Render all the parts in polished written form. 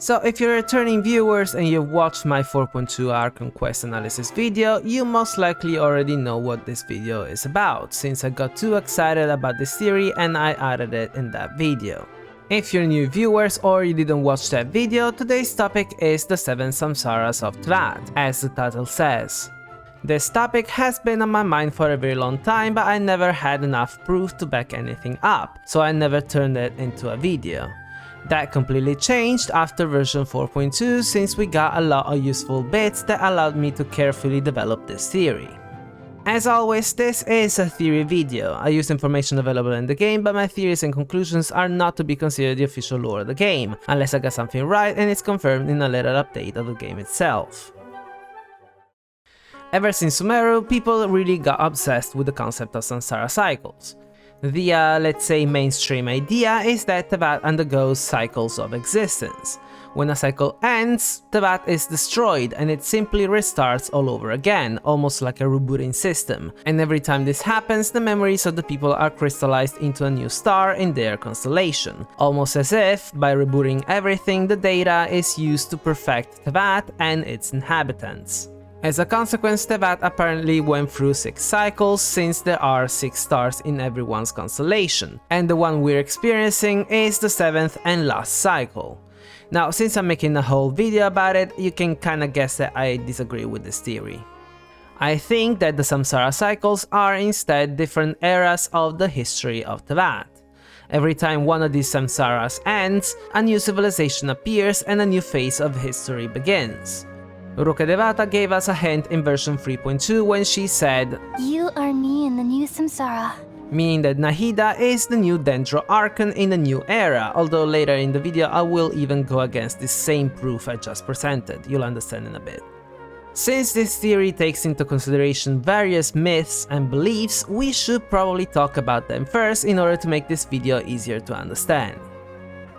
So if you're returning viewers and you've watched my 4.2 Archon quest analysis video, you most likely already know what this video is about, since I got too excited about this theory and I added it in that video. If you're new viewers or you didn't watch that video, today's topic is the 7 Samsaras of Teyvat, as the title says. This topic has been on my mind for a very long time, but I never had enough proof to back anything up, so I never turned it into a video. That completely changed after version 4.2, since we got a lot of useful bits that allowed me to carefully develop this theory. As always, this is a theory video. I use information available in the game, but my theories and conclusions are not to be considered the official lore of the game, unless I got something right and it's confirmed in a later update of the game itself. Ever since Sumeru, people really got obsessed with the concept of Samsara cycles. The, let's say, mainstream idea is that Teyvat undergoes cycles of existence. When a cycle ends, Teyvat is destroyed and it simply restarts all over again, almost like a rebooting system. And every time this happens, the memories of the people are crystallized into a new star in their constellation. Almost as if, by rebooting everything, the data is used to perfect Teyvat and its inhabitants. As a consequence, Teyvat apparently went through 6 cycles, since there are 6 stars in everyone's constellation, and the one we're experiencing is the 7th and last cycle. Now, since I'm making a whole video about it, you can kinda guess that I disagree with this theory. I think that the Samsara cycles are instead different eras of the history of Teyvat. Every time one of these Samsaras ends, a new civilization appears and a new phase of history begins. Rukkhadevata gave us a hint in version 3.2 when she said, "You are me in the new Samsara," meaning that Nahida is the new Dendro Archon in the new era, although later in the video I will even go against this same proof I just presented, you'll understand in a bit. Since this theory takes into consideration various myths and beliefs, we should probably talk about them first in order to make this video easier to understand.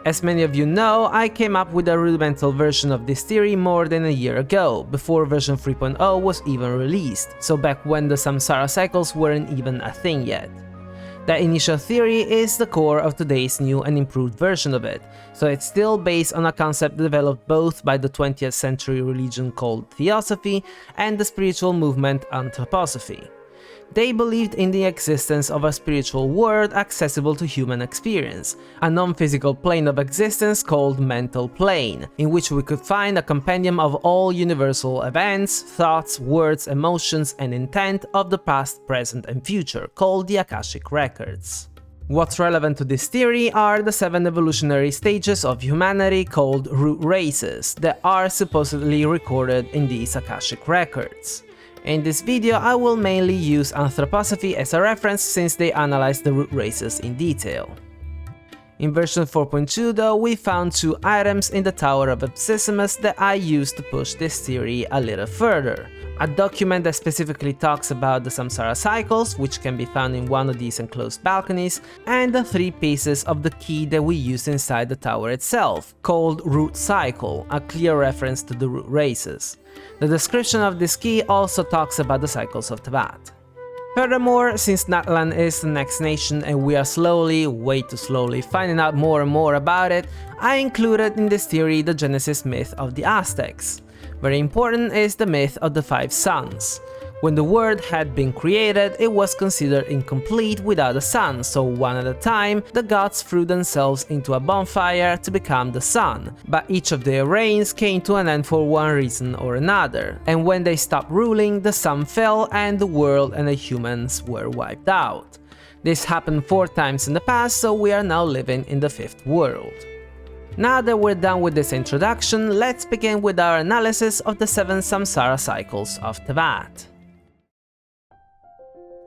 As many of you know, I came up with a rudimental version of this theory more than a year ago, before version 3.0 was even released, so back when the Samsara cycles weren't even a thing yet. That initial theory is the core of today's new and improved version of it, so it's still based on a concept developed both by the 20th century religion called Theosophy and the spiritual movement Anthroposophy. They believed in the existence of a spiritual world accessible to human experience, a non-physical plane of existence called mental plane, in which we could find a compendium of all universal events, thoughts, words, emotions, and intent of the past, present, and future, called the Akashic Records. What's relevant to this theory are the 7 evolutionary stages of humanity called root races that are supposedly recorded in these Akashic Records. In this video, I will mainly use Anthroposophy as a reference since they analyze the root races in detail. In version 4.2 though, we found 2 items in the Tower of Epsissimus that I used to push this theory a little further. A document that specifically talks about the Samsara cycles, which can be found in one of these enclosed balconies, and the 3 pieces of the key that we used inside the tower itself, called Root Cycle, a clear reference to the root races. The description of this key also talks about the cycles of Teyvat. Furthermore, since Natlan is the next nation and we are slowly, way too slowly, finding out more and more about it, I included in this theory the Genesis myth of the Aztecs. Very important is the myth of the 5 suns. When the world had been created, it was considered incomplete without a sun, so one at a time, the gods threw themselves into a bonfire to become the sun, but each of their reigns came to an end for one reason or another, and when they stopped ruling, the sun fell and the world and the humans were wiped out. This happened 4 times in the past, so we are now living in the 5th world. Now that we're done with this introduction, let's begin with our analysis of the 7 Samsara cycles of Teyvat.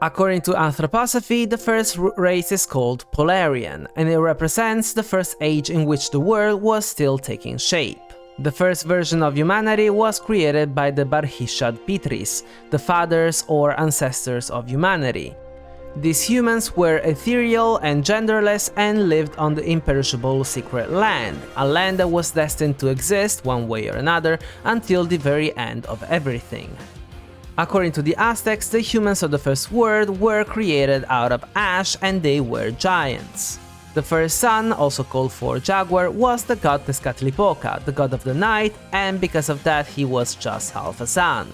According to Anthroposophy, the first root race is called Polarian, and it represents the first age in which the world was still taking shape. The first version of humanity was created by the Barhishad Pitris, the fathers or ancestors of humanity. These humans were ethereal and genderless and lived on the imperishable Secret Land, a land that was destined to exist one way or another until the very end of everything. According to the Aztecs, the humans of the first world were created out of ash and they were giants. The first sun, also called for Jaguar, was the god Tezcatlipoca, the god of the night, and because of that he was just half a sun.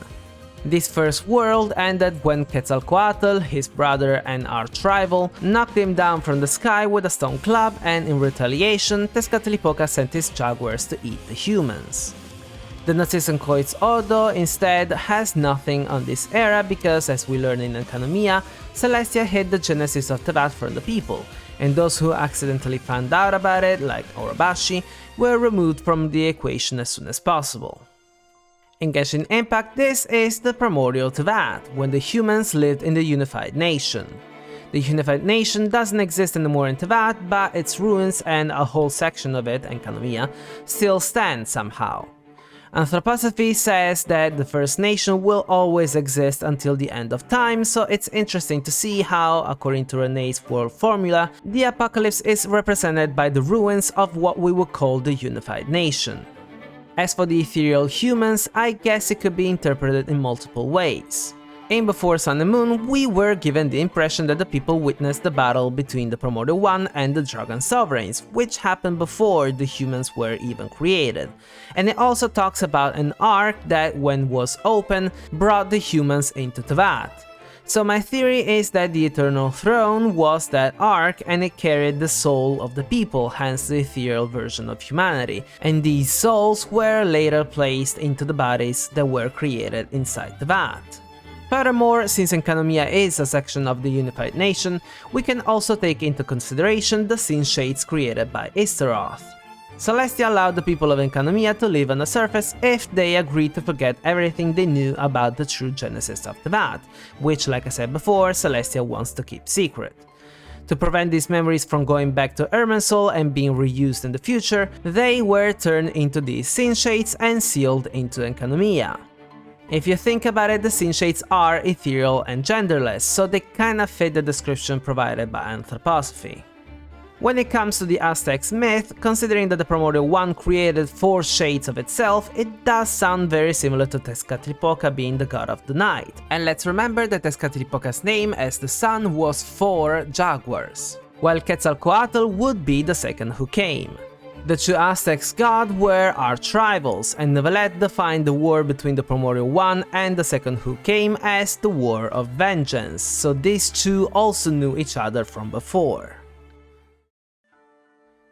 This first world ended when Quetzalcoatl, his brother and arch-rival, knocked him down from the sky with a stone club, and in retaliation, Tezcatlipoca sent his jaguars to eat the humans. The Narzissenkreuz Ordo instead has nothing on this era because, as we learn in Economia, Celestia hid the genesis of Teyvat from the people, and those who accidentally found out about it, like Orobashi, were removed from the equation as soon as possible. In Genshin Impact, this is the Primordial Teyvat, when the humans lived in the Unified Nation. The Unified Nation doesn't exist anymore in Teyvat, but its ruins and a whole section of it, Economia, still stand somehow. Anthroposophy says that the First Nation will always exist until the end of time, so it's interesting to see how, according to Renee's world formula, the apocalypse is represented by the ruins of what we would call the Unified Nation. As for the ethereal humans, I guess it could be interpreted in multiple ways. In Before Sun and Moon, we were given the impression that the people witnessed the battle between the Primordial One and the Dragon Sovereigns, which happened before the humans were even created. And it also talks about an arc that, when was open, brought the humans into Teyvat. So my theory is that the Eternal Throne was that arc and it carried the soul of the people, hence the ethereal version of humanity, and these souls were later placed into the bodies that were created inside Teyvat. Furthermore, since Economia is a section of the Unified Nation, we can also take into consideration the sin shades created by Istaroth. Celestia allowed the people of Economia to live on the surface if they agreed to forget everything they knew about the true genesis of Teyvat, which, like I said before, Celestia wants to keep secret. To prevent these memories from going back to Irminsul and being reused in the future, they were turned into these sin shades and sealed into Economia. If you think about it, the sin shades are ethereal and genderless, so they kinda fit the description provided by Anthroposophy. When it comes to the Aztecs myth, considering that the Primordial One created 4 shades of itself, it does sound very similar to Tezcatlipoca being the god of the night. And let's remember that Tezcatlipoca's name as the sun was 4 jaguars, while Quetzalcoatl would be the second who came. The two Aztecs' gods were arch-rivals, and Neuvillette defined the war between the Primordial One and the second who came as the War of Vengeance, so these two also knew each other from before.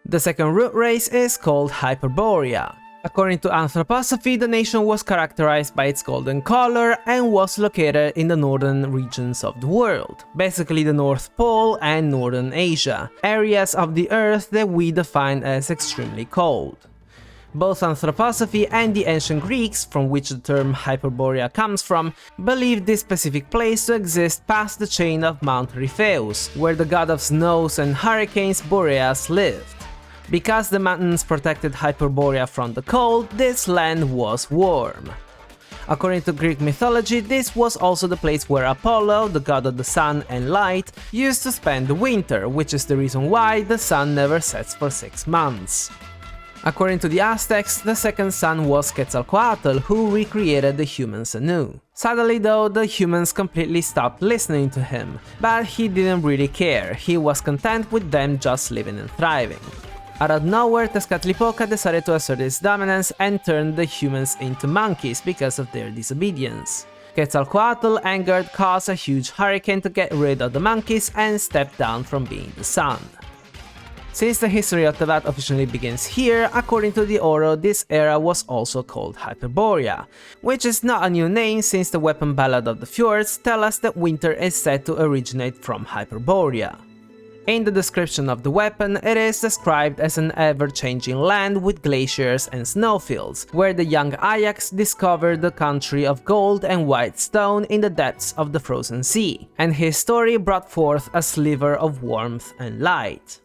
The second root race is called Hyperborea. According to Anthroposophy, the nation was characterized by its golden color and was located in the northern regions of the world, basically the North Pole and Northern Asia, areas of the Earth that we define as extremely cold. Both Anthroposophy and the ancient Greeks, from which the term Hyperborea comes from, believed this specific place to exist past the chain of Mount Ripheus, where the god of snows and hurricanes Boreas lived. Because the mountains protected Hyperborea from the cold, this land was warm. According to Greek mythology, this was also the place where Apollo, the god of the sun and light, used to spend the winter, which is the reason why the sun never sets for 6 months. According to the Aztecs, the second sun was Quetzalcoatl, who recreated the humans anew. Sadly though, the humans completely stopped listening to him, but he didn't really care, he was content with them just living and thriving. Out of nowhere, Tezcatlipoca decided to assert its dominance and turned the humans into monkeys because of their disobedience. Quetzalcoatl, angered, caused a huge hurricane to get rid of the monkeys and stepped down from being the sun. Since the history of Teyvat officially begins here, according to the Oro, this era was also called Hyperborea, which is not a new name since the weapon Ballad of the Fjords tell us that winter is said to originate from Hyperborea. In the description of the weapon, it is described as an ever-changing land with glaciers and snowfields, where the young Ajax discovered the country of gold and white stone in the depths of the frozen sea, and his story brought forth a sliver of warmth and light.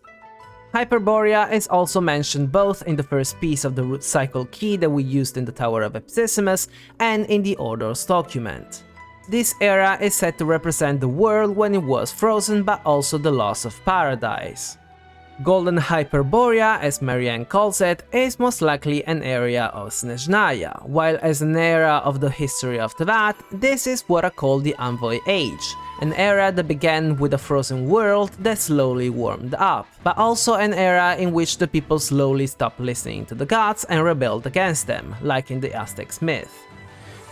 Hyperborea is also mentioned both in the first piece of the root cycle key that we used in the Tower of Epsissimus and in the Order's document. This era is said to represent the world when it was frozen, but also the loss of paradise. Golden Hyperborea, as Marianne calls it, is most likely an area of Snezhnaya, while as an era of the history of Teyvat, this is what I call the Envoy Age, an era that began with a frozen world that slowly warmed up, but also an era in which the people slowly stopped listening to the gods and rebelled against them, like in the Aztecs myth.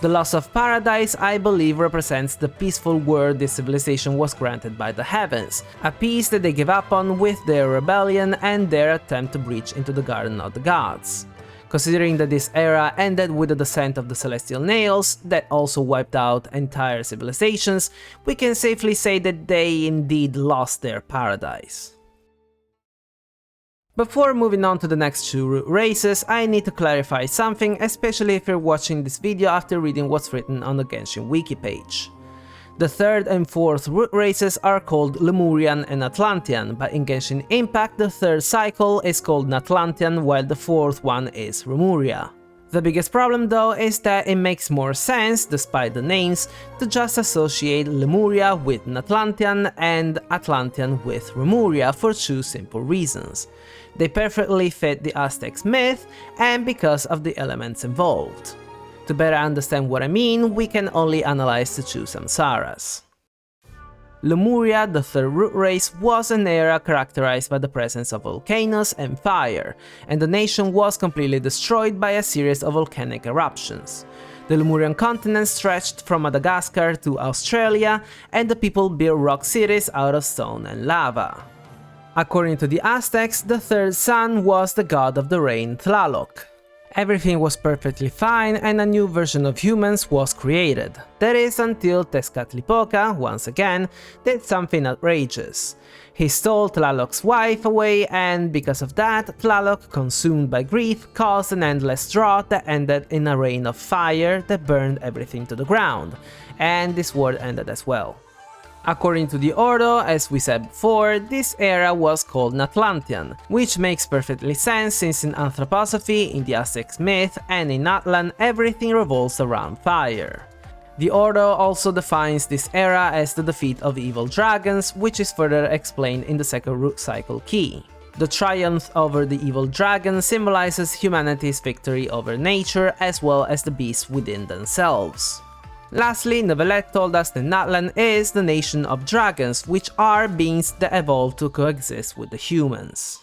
The loss of paradise, I believe, represents the peaceful world this civilization was granted by the heavens, a peace that they gave up on with their rebellion and their attempt to breach into the garden of the gods. Considering that this era ended with the descent of the Celestial Nails, that also wiped out entire civilizations, we can safely say that they indeed lost their paradise. Before moving on to the next two root races, I need to clarify something, especially if you're watching this video after reading what's written on the Genshin wiki page. The third and fourth root races are called Lemurian and Natlantean, but in Genshin Impact the third cycle is called Natlantean while the fourth one is Remuria. The biggest problem though is that it makes more sense, despite the names, to just associate Lemuria with Natlantean and Atlantean with Remuria for two simple reasons. They perfectly fit the Aztecs myth and because of the elements involved. To better understand what I mean, we can only analyze the two Samsaras. Lemuria, the third root race, was an era characterized by the presence of volcanoes and fire, and the nation was completely destroyed by a series of volcanic eruptions. The Lemurian continent stretched from Madagascar to Australia, and the people built rock cities out of stone and lava. According to the Aztecs, the third sun was the god of the rain Tlaloc. Everything was perfectly fine and a new version of humans was created. That is until Tezcatlipoca, once again, did something outrageous. He stole Tlaloc's wife away and because of that, Tlaloc, consumed by grief, caused an endless drought that ended in a rain of fire that burned everything to the ground. And this world ended as well. According to the Ordo, as we said before, this era was called Natlantean, which makes perfectly sense since in anthroposophy, in the Aztecs myth, and in Natlan everything revolves around fire. The Ordo also defines this era as the defeat of evil dragons, which is further explained in the second root cycle key. The triumph over the evil dragon symbolizes humanity's victory over nature as well as the beasts within themselves. Lastly, Nevelet told us that Natlan is the nation of dragons, which are beings that evolved to coexist with the humans.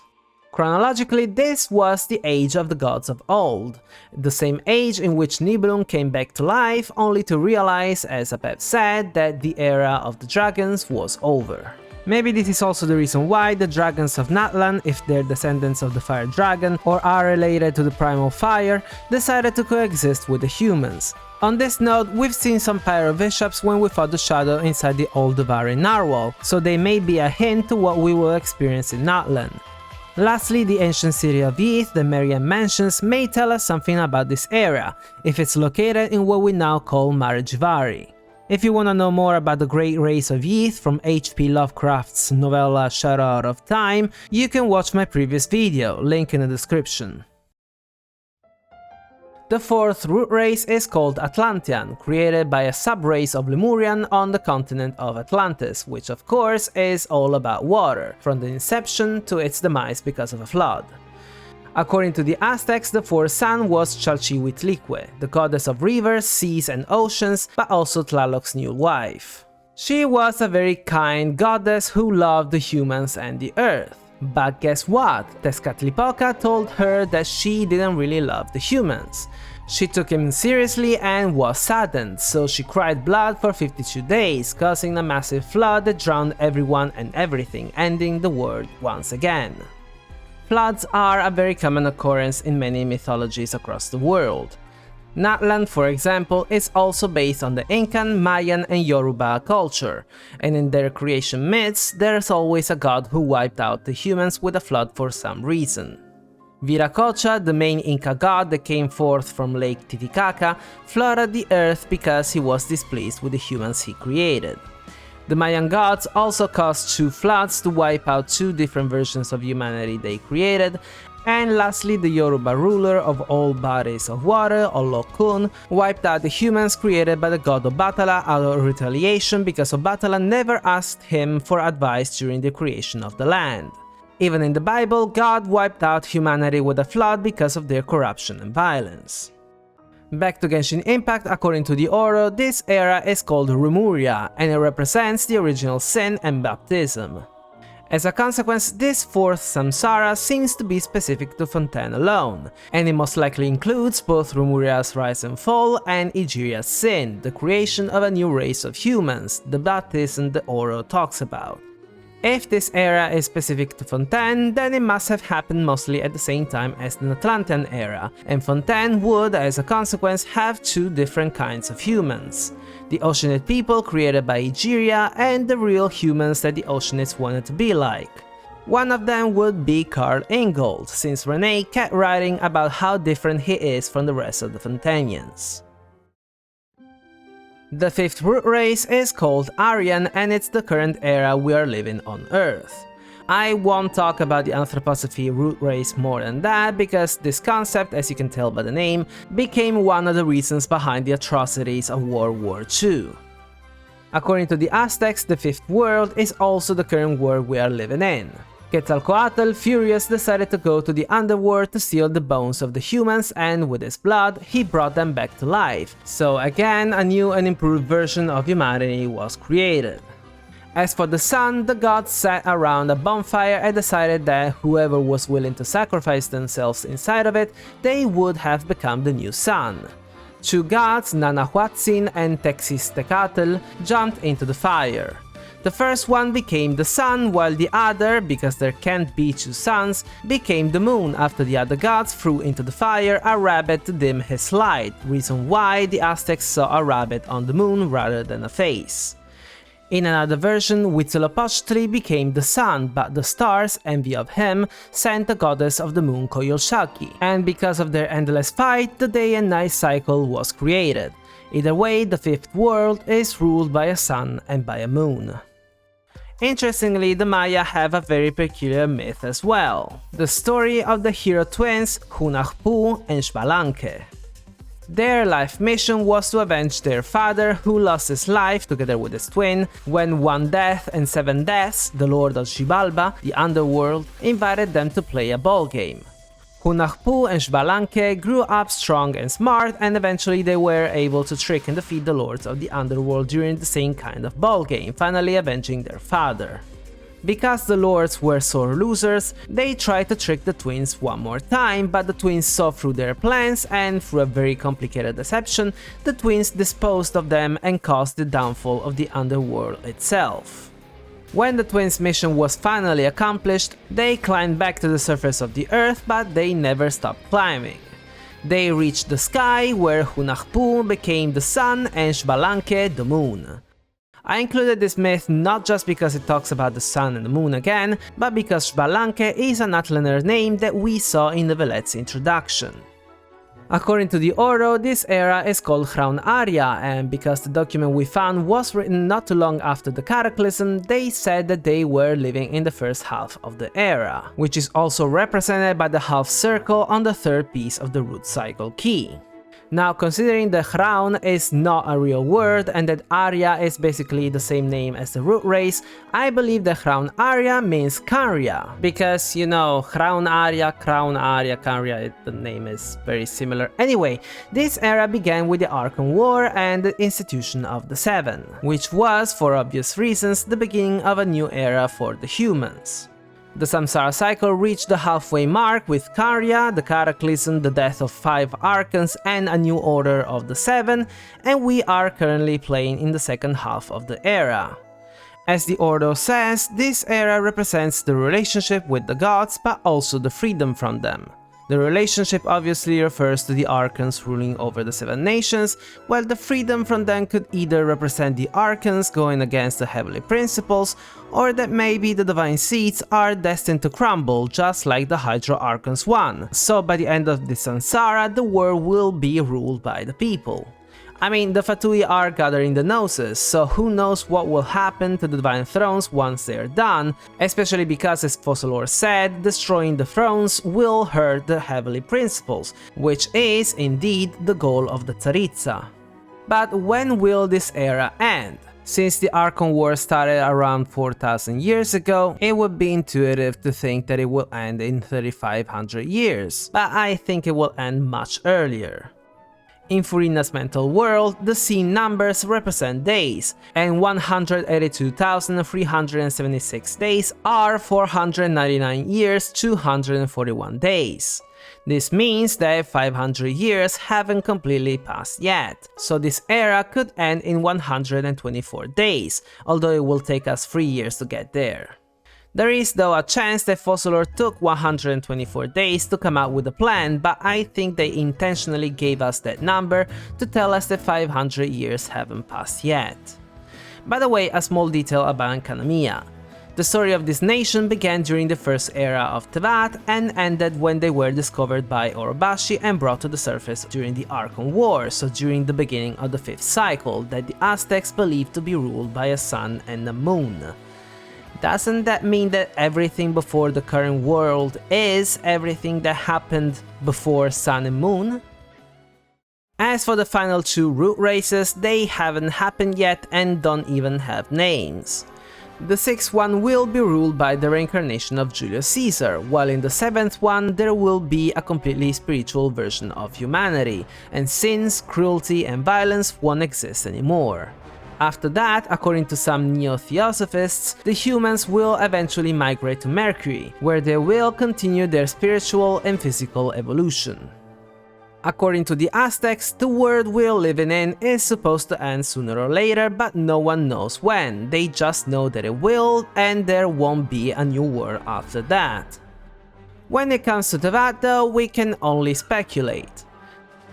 Chronologically, this was the age of the gods of old, the same age in which Nibelung came back to life, only to realize, as Apep said, that the era of the dragons was over. Maybe this is also the reason why the dragons of Natlan, if they're descendants of the fire dragon or are related to the primal fire, decided to coexist with the humans. On this note, we've seen some pyro bishops when we fought the shadow inside the old Devari narwhal, so they may be a hint to what we will experience in Natlan. Lastly, the ancient city of Yith that Marianne mentions may tell us something about this era, if it's located in what we now call Marijivari. If you wanna know more about the great race of Yith from H.P. Lovecraft's novella Shadow Out of Time, you can watch my previous video, link in the description. The fourth root race is called Atlantean, created by a sub-race of Lemurian on the continent of Atlantis, which of course is all about water, from the inception to its demise because of a flood. According to the Aztecs, the fourth sun was Chalchihuitlicue, the goddess of rivers, seas and oceans, but also Tlaloc's new wife. She was a very kind goddess who loved the humans and the earth. But guess what? Tezcatlipoca told her that she didn't really love the humans. She took him seriously and was saddened, so she cried blood for 52 days, causing a massive flood that drowned everyone and everything, ending the world once again. Floods are a very common occurrence in many mythologies across the world. Natlan, for example, is also based on the Incan, Mayan and Yoruba culture, and in their creation myths, there's always a god who wiped out the humans with a flood for some reason. Viracocha, the main Inca god that came forth from Lake Titicaca, flooded the earth because he was displeased with the humans he created. The Mayan gods also caused two floods to wipe out two different versions of humanity they created. And lastly, the Yoruba ruler of all bodies of water, Olokun, wiped out the humans created by the god Obatala out of retaliation because Obatala never asked him for advice during the creation of the land. Even in the Bible, God wiped out humanity with a flood because of their corruption and violence. Back to Genshin Impact, according to the Oro, this era is called Remuria, and it represents the original sin and baptism. As a consequence, this fourth Samsara seems to be specific to Fontaine alone, and it most likely includes both Remuria's rise and fall and Egeria's sin, the creation of a new race of humans, the baptism the Oro talks about. If this era is specific to Fontaine, then it must have happened mostly at the same time as the Natlantean era, and Fontaine would, as a consequence, have two different kinds of humans. The Oceanid people created by Egeria and the real humans that the Oceanids wanted to be like. One of them would be Karl Ingold, since Renee kept writing about how different he is from the rest of the Fontainians. The fifth root race is called Aryan, and it's the current era we are living on Earth. I won't talk about the Anthroposophy root race more than that, because this concept, as you can tell by the name, became one of the reasons behind the atrocities of World War II. According to the Aztecs, the fifth world is also the current world we are living in. Quetzalcoatl, furious, decided to go to the underworld to steal the bones of the humans, and with his blood, he brought them back to life. So again, a new and improved version of humanity was created. As for the sun, the gods sat around a bonfire and decided that whoever was willing to sacrifice themselves inside of it, they would have become the new sun. Two gods, Nanahuatzin and Texistecatl, jumped into the fire. The first one became the sun, while the other, because there can't be two suns, became the moon after the other gods threw into the fire a rabbit to dim his light, reason why the Aztecs saw a rabbit on the moon rather than a face. In another version, Huitzilopochtli became the sun, but the stars, envy of him, sent the goddess of the moon Coyolxauhqui, and because of their endless fight, the day and night cycle was created. Either way, the fifth world is ruled by a sun and by a moon. Interestingly, the Maya have a very peculiar myth as well, the story of the hero twins Hunahpu and Xbalanque. Their life mission was to avenge their father, who lost his life together with his twin when one death and seven deaths, the lord of Xibalba, the underworld, invited them to play a ball game. Hunahpu and Xbalanque grew up strong and smart, and eventually they were able to trick and defeat the lords of the underworld during the same kind of ball game, finally avenging their father. Because the lords were sore losers, they tried to trick the twins one more time, but the twins saw through their plans, and through a very complicated deception, the twins disposed of them and caused the downfall of the underworld itself. When the twins' mission was finally accomplished, they climbed back to the surface of the earth, but they never stopped climbing. They reached the sky, where Hunahpu became the sun and Xbalanque the moon. I included this myth not just because it talks about the sun and the moon again, but because Xbalanque is an Outlander name that we saw in the Velet's introduction. According to the Oro, this era is called Khraun-Aria, and because the document we found was written not too long after the Cataclysm, they said that they were living in the first half of the era, which is also represented by the half circle on the third piece of the root cycle key. Now, considering that Khraun is not a real word and that Aria is basically the same name as the root race, I believe that Khraun-Aria means Kharia, because, you know, Khraun-Aria, Kharia, the name is very similar. Anyway, this era began with the Archon War and the institution of the Seven, which was, for obvious reasons, the beginning of a new era for the humans. The Samsara cycle reached the halfway mark with Kharia, the Cataclysm, the death of 5 Archons, and a new order of the 7, and we are currently playing in the second half of the era. As the Ordo says, this era represents the relationship with the gods, but also the freedom from them. The relationship obviously refers to the Archons ruling over the 7 nations, while the freedom from them could either represent the Archons going against the Heavenly Principles, or that maybe the Divine Seeds are destined to crumble, just like the Hydra Archons one, so by the end of the Samsara, the world will be ruled by the people. I mean, the Fatui are gathering the Gnosis, so who knows what will happen to the Divine Thrones once they're done, especially because, as Fossilor said, destroying the thrones will hurt the Heavenly Principles, which is indeed the goal of the Tsaritsa. But when will this era end? Since the Archon War started around 4,000 years ago, it would be intuitive to think that it will end in 3,500 years, but I think it will end much earlier. In Furina's mental world, the scene numbers represent days, and 182,376 days are 499 years 241 days. This means that 500 years haven't completely passed yet, so this era could end in 124 days, although it will take us 3 years to get there. There is though a chance that Fossilor took 124 days to come out with a plan, but I think they intentionally gave us that number to tell us that 500 years haven't passed yet. By the way, a small detail about Khraun-Aria. The story of this nation began during the first era of Teyvat and ended when they were discovered by Orobashi and brought to the surface during the Archon War, so during the beginning of the 5th cycle, that the Aztecs believed to be ruled by a sun and a moon. Doesn't that mean that everything before the current world is everything that happened before Sun and Moon? As for the final 2 root races, they haven't happened yet and don't even have names. The 6th one will be ruled by the reincarnation of Julius Caesar, while in the 7th one there will be a completely spiritual version of humanity, and sins, cruelty and violence won't exist anymore. After that, according to some neo-theosophists, the humans will eventually migrate to Mercury, where they will continue their spiritual and physical evolution. According to the Aztecs, the world we're living in is supposed to end sooner or later, but no one knows when, they just know that it will, and there won't be a new world after that. When it comes to Teyvat though, we can only speculate.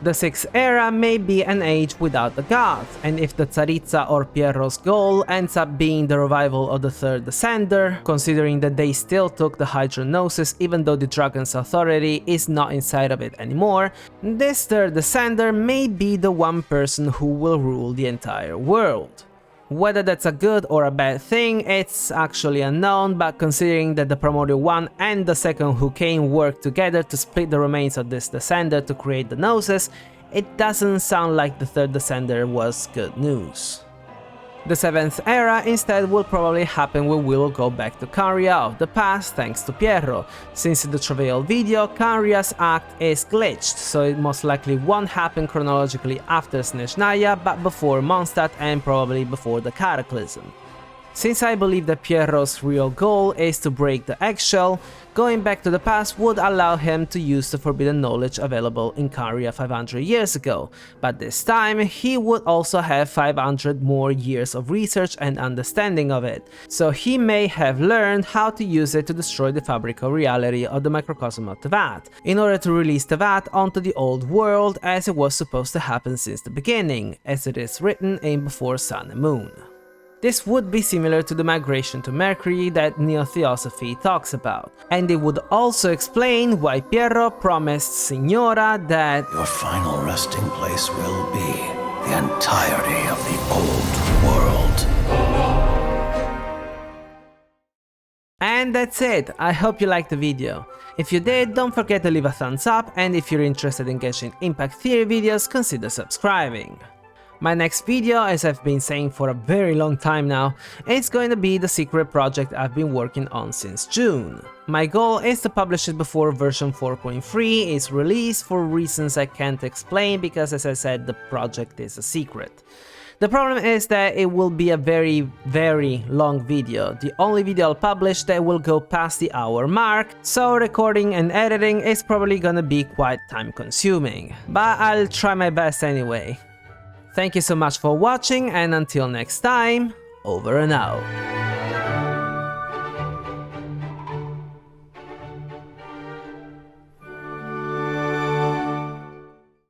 The 6th era may be an age without the gods, and if the Tsaritsa or Pierro's goal ends up being the revival of the 3rd Descender, considering that they still took the Hydronosis even though the Dragon's authority is not inside of it anymore, this 3rd Descender may be the one person who will rule the entire world. Whether that's a good or a bad thing, it's actually unknown, but considering that the Primordial one and the second who came worked together to split the remains of this Descender to create the Gnosis, it doesn't sound like the 3rd Descender was good news. The 7th era instead will probably happen when we will go back to Khraun-Aria of the past thanks to Pierro, since in the Travail video Khraun-Aria's act is glitched, so it most likely won't happen chronologically after Snezhnaya but before Mondstadt and probably before the Cataclysm. Since I believe that Pierro's real goal is to break the eggshell, going back to the past would allow him to use the forbidden knowledge available in Khraun-Aria 500 years ago, but this time he would also have 500 more years of research and understanding of it, so he may have learned how to use it to destroy the fabric of reality of the microcosm of Teyvat, in order to release Teyvat onto the old world as it was supposed to happen since the beginning, as it is written in Before Sun and Moon. This would be similar to the migration to Mercury that Neo-Theosophy talks about, and it would also explain why Pierro promised Signora that your final resting place will be the entirety of the old world. And that's it, I hope you liked the video. If you did, don't forget to leave a thumbs up, and if you're interested in Genshin Impact Theory videos, consider subscribing. My next video, as I've been saying for a very long time now, is going to be the secret project I've been working on since June. My goal is to publish it before version 4.3 is released for reasons I can't explain because, as I said, the project is a secret. The problem is that it will be a very long video, the only video I'll publish that will go past the hour mark, so recording and editing is probably gonna be quite time consuming, but I'll try my best anyway. Thank you so much for watching, and until next time, over and out.